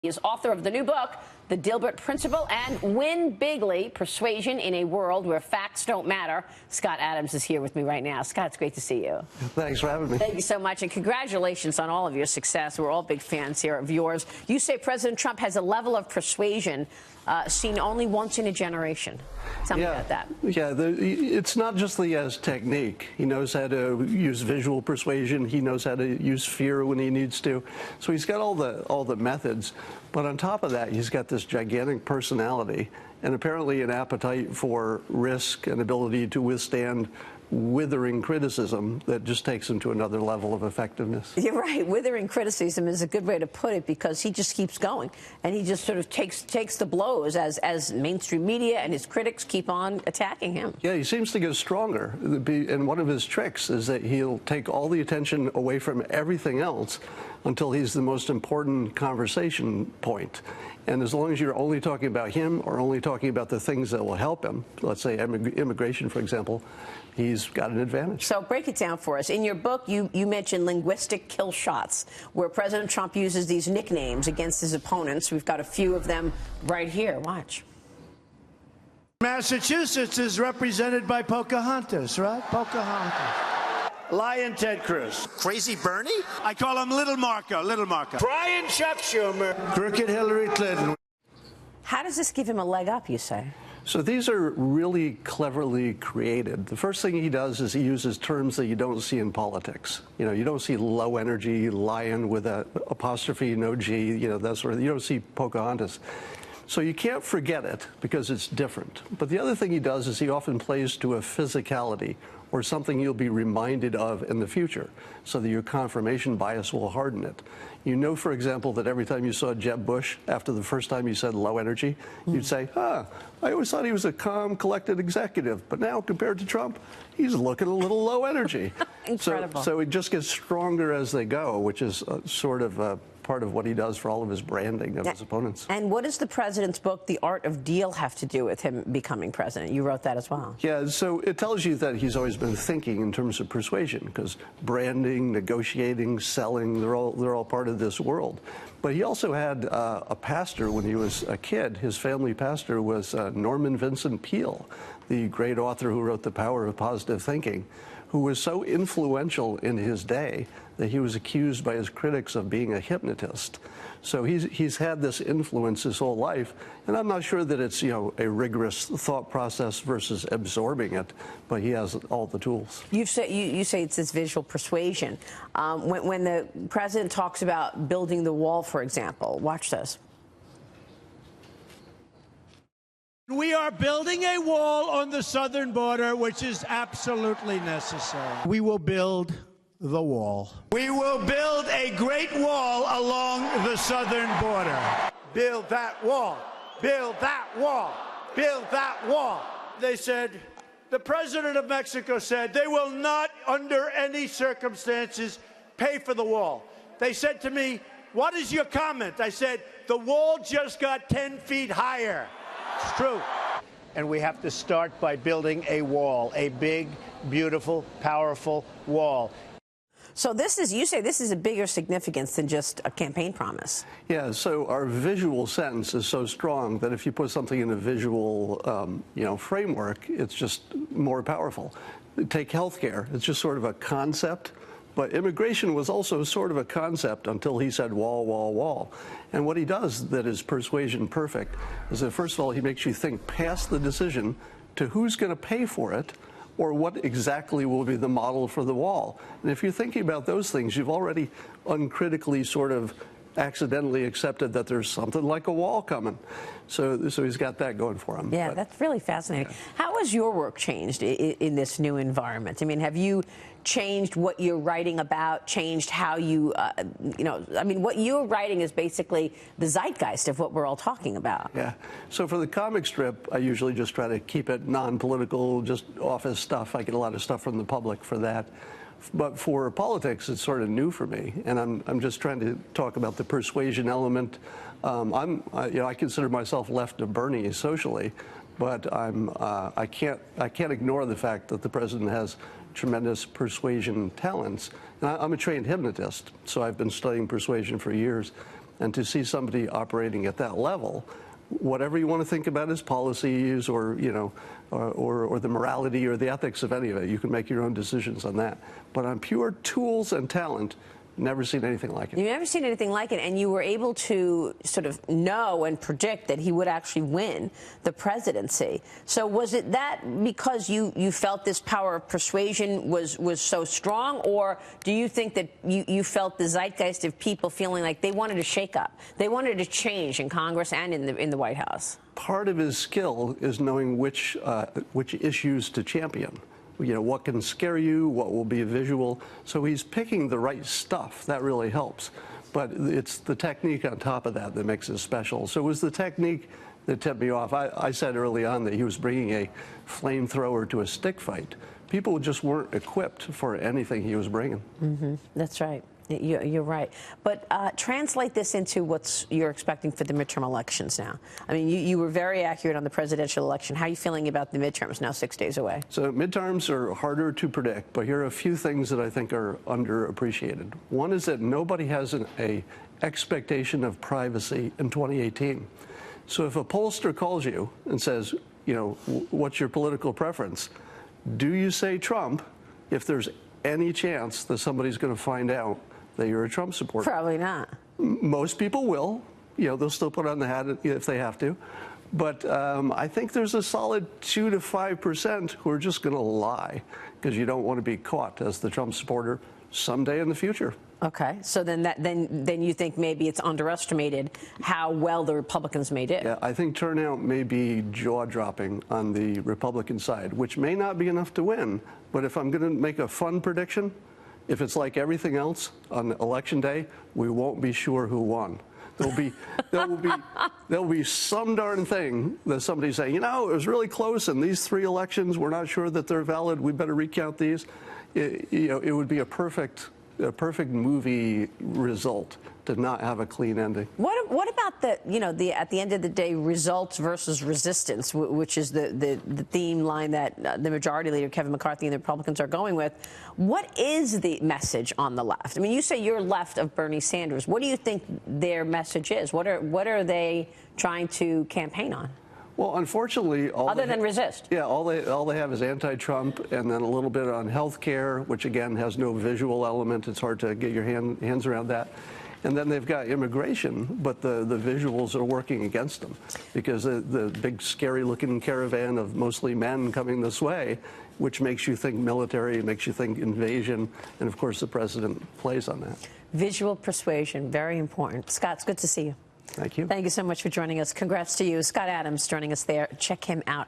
He is author of the new book, The Dilbert Principle and Win Bigly, Persuasion in a World Where Facts Don't Matter. Scott Adams is here with me right now. Scott, it's great to see you. Thanks for having me. Thank you so much, and congratulations on all of your success. We're all big fans here of yours. You say President Trump has a level of persuasion seen only once in a generation. Tell me about that. Yeah, it's not just that he has technique. He knows how to use visual persuasion. He knows how to use fear when he needs to. So he's got all the methods. But on top of that, he's got this gigantic personality and apparently an appetite for risk and ability to withstand withering criticism that just takes him to another level of effectiveness. You're right. Withering criticism is a good way to put it, because he just keeps going, and he just sort of takes the blows as mainstream media and his critics keep on attacking him. Yeah, he seems to get stronger. And one of his tricks is that he'll take all the attention away from everything else until he's the most important conversation point. And as long as you're only talking about him or only talking about the things that will help him, let's say immigration, for example, he's got an advantage. So break it down for us. In your book, you mentioned linguistic kill shots, where President Trump uses these nicknames against his opponents. We've got a few of them right here. Watch. Massachusetts is represented by Pocahontas, right? Pocahontas. Lion Ted Cruz. Crazy Bernie? I call him Little Marco, Little Marco. Brian Chuck Schumer. Crooked Hillary Clinton. How does this give him a leg up, you say? So these are really cleverly created. The first thing he does is he uses terms that you don't see in politics. You know, you don't see low energy, lion with a apostrophe, no G, you know, that sort of, you don't see Pocahontas. So you can't forget it because it's different. But the other thing he does is he often plays to a physicality or something you'll be reminded of in the future, so that your confirmation bias will harden it. You know, for example, that every time you saw Jeb Bush, after the first time you said low energy, you'd say, I always thought he was a calm, collected executive, but now compared to Trump, he's looking a little low energy. Incredible. So it just gets stronger as they go, which is sort of part of what he does for all of his branding of his opponents. And what does the president's book, The Art of Deal, have to do with him becoming president? You wrote that as well. Yeah, so it tells you that he's always been thinking in terms of persuasion, because branding, negotiating, selling, they're all part of this world. But he also had a pastor when he was a kid. His family pastor was Norman Vincent Peale, the great author who wrote The Power of Positive Thinking, who was so influential in his day that he was accused by his critics of being a hypnotist. So he's had this influence his whole life, and I'm not sure that it's, you know, a rigorous thought process versus absorbing it, but he has all the tools. You say it's this visual persuasion. When the president talks about building the wall, for example, watch this. We are building a wall on the southern border, which is absolutely necessary. We will build the wall. We will build a great wall along the southern border. Build that wall. Build that wall. Build that wall. They said, the president of Mexico said, they will not, under any circumstances, pay for the wall. They said to me, what is your comment? I said, the wall just got 10 feet higher. It's true. And we have to start by building a wall, a big, beautiful, powerful wall. So you say this is a bigger significance than just a campaign promise. Yeah, so our visual sentence is so strong that if you put something in a visual framework, it's just more powerful. Take healthcare. It's just sort of a concept. But immigration was also sort of a concept until he said wall, wall, wall. And what he does that is persuasion perfect is that, first of all, he makes you think past the decision to who's going to pay for it or what exactly will be the model for the wall. And if you're thinking about those things, you've already uncritically sort of accidentally accepted that there's something like a wall coming. So he's got that going for him. Yeah, that's really fascinating. Yeah. How has your work changed in this new environment? I mean, have you changed what you're writing about, changed how you, I mean, what you're writing is basically the zeitgeist of what we're all talking about. Yeah. So for the comic strip, I usually just try to keep it non-political, just office stuff. I get a lot of stuff from the public for that. But for politics, it's sort of new for me, and I'm just trying to talk about the persuasion element. I consider myself left of Bernie socially, but I can't ignore the fact that the president has tremendous persuasion talents. And I'm a trained hypnotist, so I've been studying persuasion for years. And to see somebody operating at that level, whatever you want to think about his policies or, you know, or the morality or the ethics of any of it, you can make your own decisions on that. But on pure tools and talent, never seen anything like it. You've never seen anything like it, and you were able to sort of know and predict that he would actually win the presidency. So was it that because you felt this power of persuasion was so strong, or do you think that you felt the zeitgeist of people feeling like they wanted to shake up, they wanted to change in Congress and in the White House? Part of his skill is knowing which issues to champion. You know, what can scare you, what will be visual. So he's picking the right stuff. That really helps. But it's the technique on top of that that makes it special. So it was the technique that tipped me off. I said early on that he was bringing a flamethrower to a stick fight. People just weren't equipped for anything he was bringing. Mm-hmm. That's right. You're right. But translate this into what you're expecting for the midterm elections now. I mean, you were very accurate on the presidential election. How are you feeling about the midterms now 6 days away? So midterms are harder to predict, but here are a few things that I think are underappreciated. One is that nobody has an expectation of privacy in 2018. So if a pollster calls you and says, you know, what's your political preference? Do you say Trump if there's any chance that somebody's going to find out that you're a Trump supporter? Probably not. Most people will. You know, they'll still put on the hat if they have to. But I think there's a solid 2 to 5% who are just going to lie because you don't want to be caught as the Trump supporter someday in the future. Okay, so then you think maybe it's underestimated how well the Republicans may do. Yeah, I think turnout may be jaw-dropping on the Republican side, which may not be enough to win. But if I'm going to make a fun prediction, if it's like everything else on election day, we won't be sure who won. There'll be some darn thing that somebody's saying, you know, it was really close in these 3 elections. We're not sure that they're valid. We better recount these. It would be a perfect movie result to not have a clean ending. What about at the end of the day, results versus resistance, which is the theme line that the majority leader Kevin McCarthy and the Republicans are going with? What is the message on the left? I mean, you say you're left of Bernie Sanders. What do you think their message is? What are they trying to campaign on? Well, unfortunately, other than resist. Yeah, all they have is anti-Trump, and then a little bit on health care, which again has no visual element. It's hard to get your hands around that. And then they've got immigration, but the visuals are working against them because the big scary-looking caravan of mostly men coming this way, which makes you think military, makes you think invasion, and of course the president plays on that. Visual persuasion, very important. Scott, it's good to see you. Thank you. Thank you so much for joining us. Congrats to you. Scott Adams joining us there. Check him out.